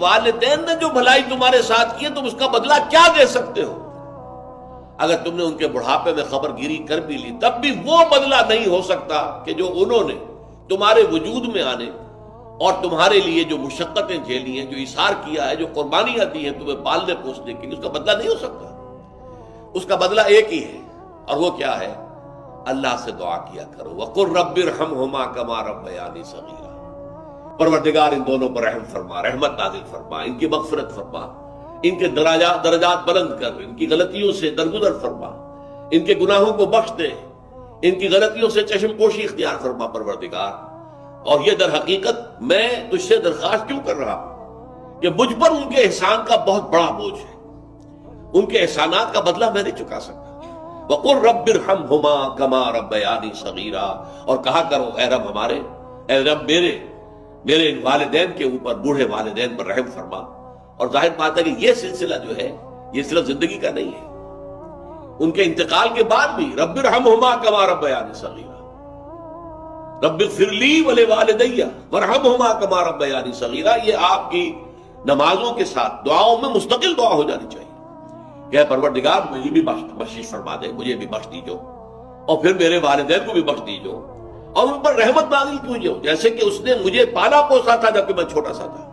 والدین نے جو بھلائی تمہارے ساتھ کی ہے تم اس کا بدلہ کیا دے سکتے ہو؟ اگر تم نے ان کے بڑھاپے میں خبر گیری کر بھی لی تب بھی وہ بدلہ نہیں ہو سکتا کہ جو انہوں نے تمہارے وجود میں آنے اور تمہارے لیے جو مشقتیں جھیلی ہیں، جو اثار کیا ہے، جو قربانیاں دی ہیں تمہیں پالنے پوسنے کے لیے، اس کا بدلہ نہیں ہو سکتا۔ اس کا بدلہ ایک ہی ہے، اور وہ کیا ہے؟ اللہ سے دعا کیا کرو وَقُلْ رَبِّ ارْحَمْهُمَا كَمَا رَبَّيَانِي صَغِيرًا۔ پروردگار ان دونوں پر رحم فرما، رحمت نازل فرما، ان کی مغفرت فرما، ان کے درجات بلند کر، ان کی غلطیوں سے درگزر فرما، ان کے گناہوں کو بخش دے، ان کی غلطیوں سے چشم پوشی اختیار فرما پروردگار۔ اور یہ در حقیقت میں تجھ سے درخواست کیوں کر رہا ہوں کہ مجھ پر ان کے احسان کا بہت بڑا بوجھ ہے، ان کے احسانات کا بدلہ میں نہیں چکا سکتا۔ وَقُلْ رَبِّ ارْحَمْهُمَا كَمَا رَبَّيَانِي صَغِيرًا، اور کہا کرو اے رب ہمارے، اے رب میرے ان والدین کے اوپر، بوڑھے والدین پر رحم فرما۔ اور ظاہر بات ہے کہ یہ سلسلہ جو ہے یہ صرف زندگی کا نہیں ہے، ان کے انتقال کے بعد بھی رب ارحمہما کما ربیانی صغیرا، رب اغفر لی ولوالدی وارحمہما کما ربیانی صغیرا، یہ آپ کی نمازوں کے ساتھ دعاؤں میں مستقل دعا ہو جانی چاہیے کہ اے پروردگار مجھے بھی بخشش فرما دے، مجھے بھی بخش دیجو، اور پھر میرے والدین کو بھی بخش دیجو، اور ان پر رحمت نازل کیجو، جیسے کہ اس نے مجھے پالا پوسا تھا جبکہ میں چھوٹا سا تھا۔